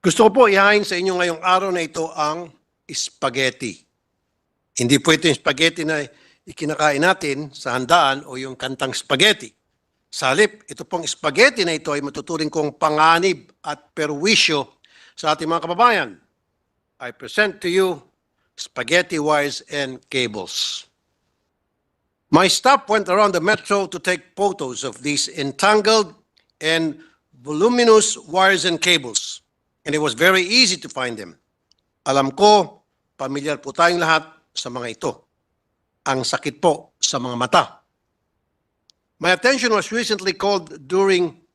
Gusto ko po ihain sa inyo ngayong araw na ito ang spaghetti. Hindi po ito yung spaghetti na ikinakain natin sa handaan o yung kantang spaghetti. Sa halip, ito pong spaghetti na ito ay matuturing kong panganib at perwisyo sa ating mga kababayan. I present to you spaghetti wires and cables. My staff went around the metro to take photos of these entangled and voluminous wires and cables. And it was very easy to find them. Alam ko, pamilyar po tayong lahat sa mga ito. Ang sakit po sa mga mata. My attention was recently called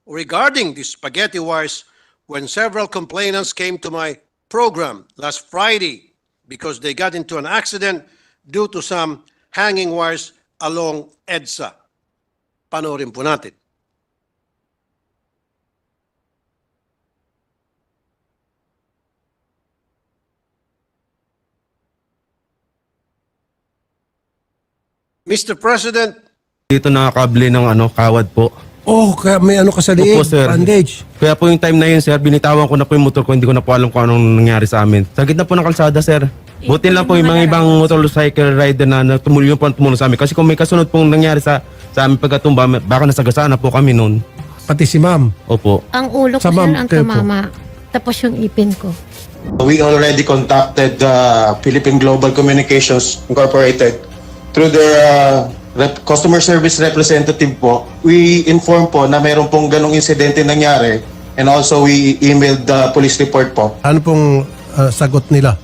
regarding these spaghetti wires when several complainants came to my program last Friday because they got into an accident due to some hanging wires along EDSA. Panoorin po natin. Mr. President. Dito nakakable ng kawad po. Oh, kaya may ka sa liig, Opo, sir. bandage. Kaya po yung time na yun, sir, binitawan ko na po yung motor ko, hindi ko na po alam kung anong nangyari sa amin. Sa gitna po ng kalsada, sir. Buti lang po yung mga ibang motorcycle rider na tumulong po sa amin. Kasi kung may kasunod pong nangyari sa amin pagkatumba, baka nasagasaan na po kami noon. Pati si ma'am. Opo. Ang ulo ko, Sa sir, ma'am, ang kayo po. tumama. Tapos yung ipin ko. We already contacted Philippine Global Communications Incorporated through their customer service representative po. We inform po na mayroon pong ganong insidente nangyari and also we emailed the police report po. Ano pong sagot nila,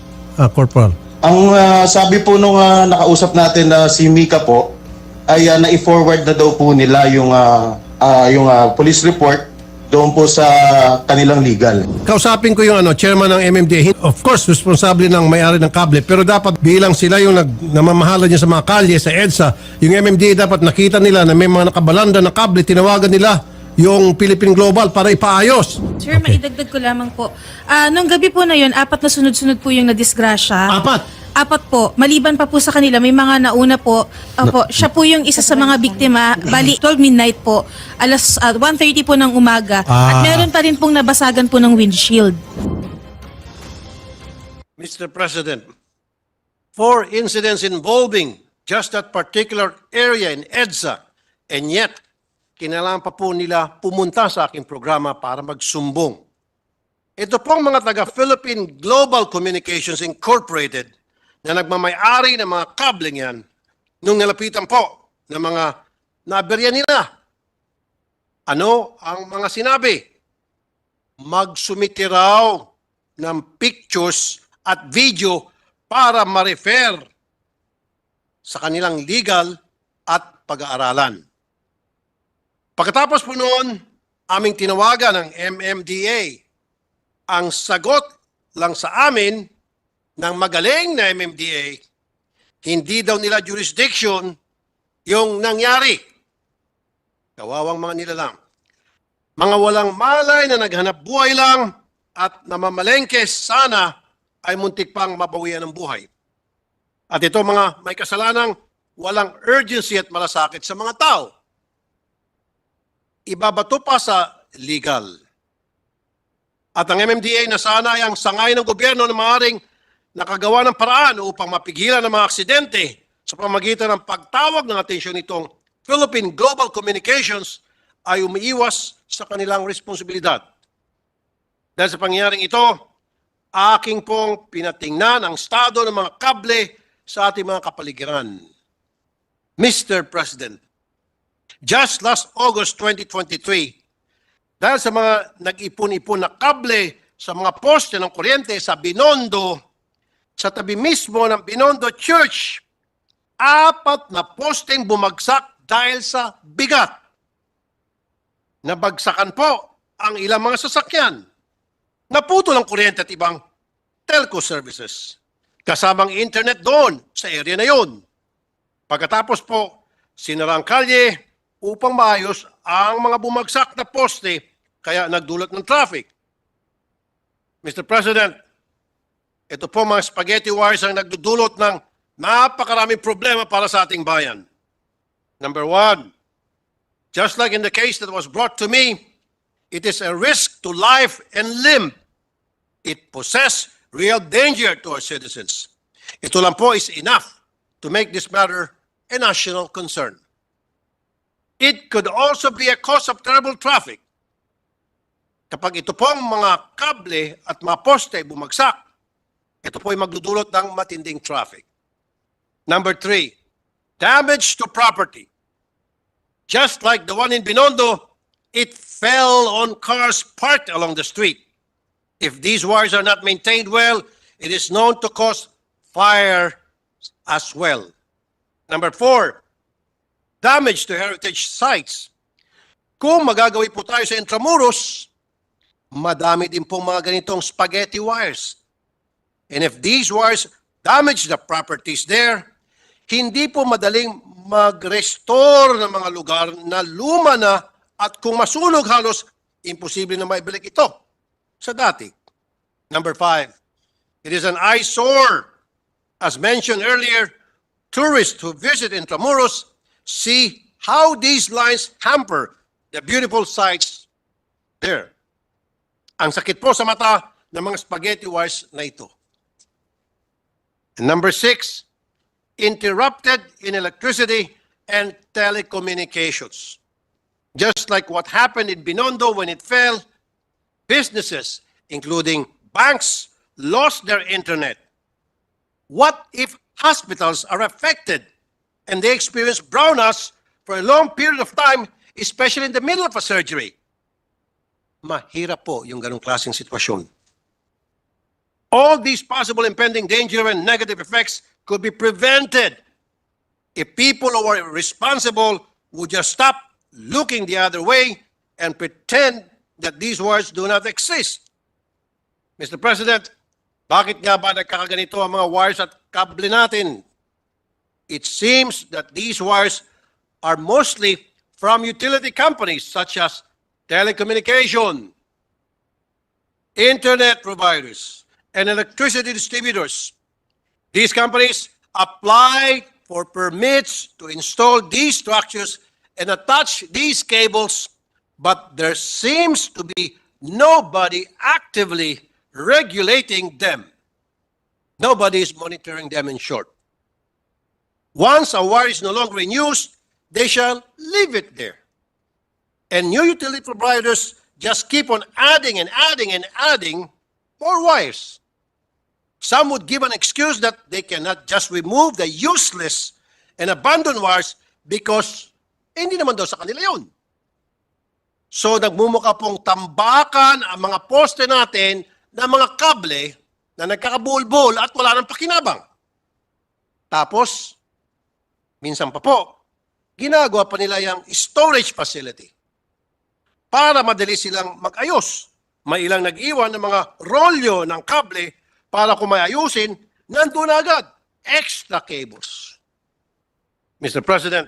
Corporal? Ang sabi po nung nakausap natin na si Mika po ay na-forward na daw po nila yung police report doon po sa kanilang legal. Kausapin ko yung chairman ng MMDA. Of course, responsable ng may-ari ng kable. Pero dapat bilang sila yung namamahala niya sa mga kalye, sa EDSA, yung MMDA dapat nakita nila na may mga nakabalanda ng kable, tinawagan nila yung Philippine Global para ipaayos. Sir, maidagdag ko lamang po. Nung gabi po na yun, 4 na sunod-sunod po yung nadisgrasya. 4 po. Maliban pa po sa kanila, may mga nauna po. Opo, siya po yung isa sa mga biktima. Bali, 12 midnight po. Alas 1:30 po ng umaga. At meron pa rin pong nabasagan po ng windshield. Mr. President, 4 incidents involving just that particular area in EDSA, and yet, kinailangan pa po nila pumunta sa aking programa para magsumbong. Ito pong mga taga-Philippine Global Communications Incorporated na nagmamay-ari ng mga kabling yan nung nalapitan po ng mga naberya nila. Ano ang mga sinabi? Magsumiti raw ng pictures at video para ma-refer sa kanilang legal at pag-aaralan. Pagkatapos po noon, aming tinawagan ng MMDA. Ang sagot lang sa amin ng magaling na MMDA, hindi daw nila jurisdiction yung nangyari. Kawawang mga nilalang. Mga walang malay na naghanap buhay lang at namamalengke sana ay muntik pang mabawian ng buhay. At ito mga may kasalanang walang urgency at malasakit sa mga tao. Ibabato pa sa legal. At ang MMDA na sana ay ang sangay ng gobyerno na maaaring nakagawa ng paraan upang mapigilan ang mga aksidente sa pamamagitan ng pagtawag ng atensyon nitong Philippine Global Communications ay umiiwas sa kanilang responsibilidad. Dahil sa pangyayaring ito, aking pong pinatingnan ang estado ng mga kable sa ating mga kapaligiran. Mr. President, just last August 2023, dahil sa mga nag-ipon-ipon na kable sa mga poste ng kuryente sa Binondo, sa tabi mismo ng Binondo Church, 4 na posteng bumagsak dahil sa bigat. Nabagsakan po ang ilang mga sasakyan. Naputol ang kuryente at ibang telco services. Kasamang internet doon sa area na yun. Pagkatapos po, sinara ang kalye upang maayos ang mga bumagsak na poste kaya nagdulot ng traffic. Mr. President, ito po mga spaghetti wires ang nagdudulot ng napakaraming problema para sa ating bayan. Number 1, just like in the case that was brought to me, it is a risk to life and limb It poses real danger to our citizens. Ito lang po is enough to make this matter a national concern. It could also be a cause of terrible traffic. Kapag ito pong mga kable at mga poste bumagsak, ito po ay magdudulot ng matinding traffic. Number 3, damage to property. Just like the one in Binondo, it fell on cars parked along the street. If these wires are not maintained well, it is known to cause fire as well. Number 4, damage to heritage sites. Kung magagawi po tayo sa Intramuros, madami din pong mga ganitong spaghetti wires. And if these wires damage the properties there, hindi po madaling mag-restore ng mga lugar na luma na at kung masunog halos, imposible na maibalik ito sa dati. Number 5, it is an eyesore. As mentioned earlier, tourists who visit Intramuros see how these lines hamper the beautiful sights there. Ang sakit po sa mata ng mga spaghetti wires na ito. And number 6, interrupted in electricity and telecommunications. Just like what happened in Binondo when it fell, businesses, including banks, lost their internet. What if hospitals are affected and they experience brownouts for a long period of time, especially in the middle of a surgery? Mahirap po yung ganong klaseng sitwasyon. All these possible impending danger and negative effects could be prevented if people who are responsible would just stop looking the other way and pretend that these wires do not exist. Mr. President, bakit nga ba nagkakaganito ang mga wires at kable natin? It seems that these wires are mostly from utility companies such as telecommunication, internet providers, and electricity distributors. These companies apply for permits to install these structures and attach these cables, but there seems to be nobody actively regulating them. Nobody is monitoring them, in short. Once a wire is no longer in use, they shall leave it there. And new utility providers just keep on adding and adding and adding more wires. Some would give an excuse that they cannot just remove the useless and abandoned wires because hindi naman daw sa kanila yun. So nagmumukha pong tambakan ang mga poste natin na mga kable na nagkakabuhol-buhol at wala nang pakinabang. Tapos, minsan pa po, ginagawa pa nila yung storage facility para madali silang mag-ayos. May ilang nag-iwan ng mga rolyo ng kable para kung may ayusin, nandun agad. Extra cables. Mr. President,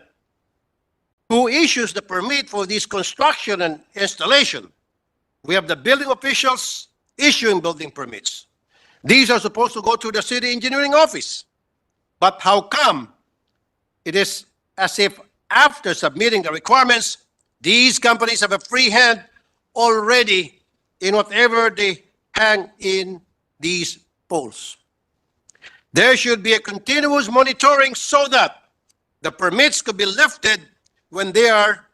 who issues the permit for this construction and installation? We have the building officials issuing building permits. These are supposed to go to the city engineering office. But how come it is as if after submitting the requirements, these companies have a free hand already in whatever they hang in these poles? There should be a continuous monitoring so that the permits could be lifted when they are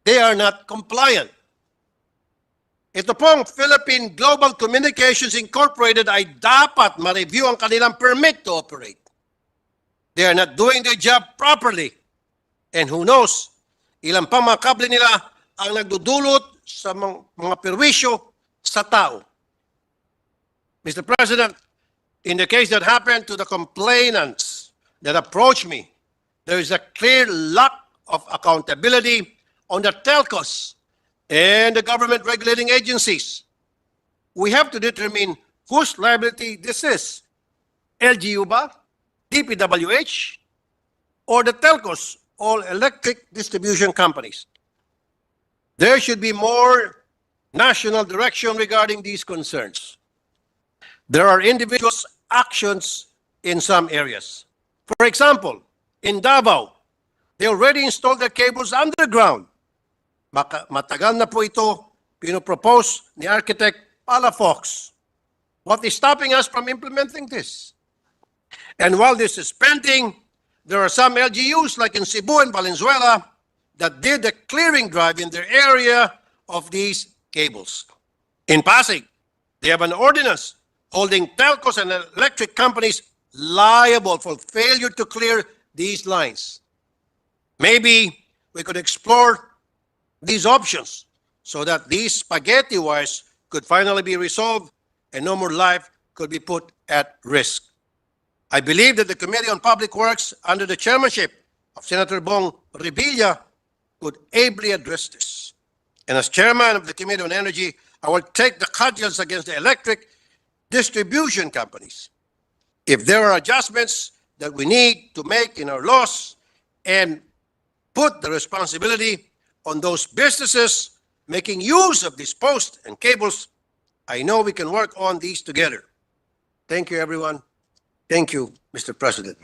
not compliant. Ito pong Philippine Global Communications Incorporated ay dapat ma-review ang kanilang permit to operate. They are not doing their job properly. And who knows, ilan pang mga kable nila ang nagdudulot sa mga perwisyo sa tao. Mr. President, in the case that happened to the complainants that approached me, there is a clear lack of accountability on the telcos and the government regulating agencies. We have to determine whose liability this is. LGU ba? DPWH? Or the telcos, all electric distribution companies? There should be more national direction regarding these concerns. There are individual actions in some areas. For example, in Davao, they already installed their cables underground. Matagal na po ito pinopropose ni Architect palafox. What is stopping us from implementing this? And while this is pending, there are some LGUs like in Cebu and Valenzuela that did a clearing drive in their area of these cables. In Pasig, they have an ordinance holding telcos and electric companies liable for failure to clear these lines. Maybe we could explore these options so that these spaghetti wires could finally be resolved and no more life could be put at risk. I believe that the Committee on Public Works, under the chairmanship of Senator Bong Revilla, could ably address this. And as chairman of the Committee on Energy, I will take the cudgels against the electric distribution companies. If there are adjustments that we need to make in our laws and put the responsibility on those businesses making use of these posts and cables, I know we can work on these together. Thank you, everyone. Thank you, Mr. President.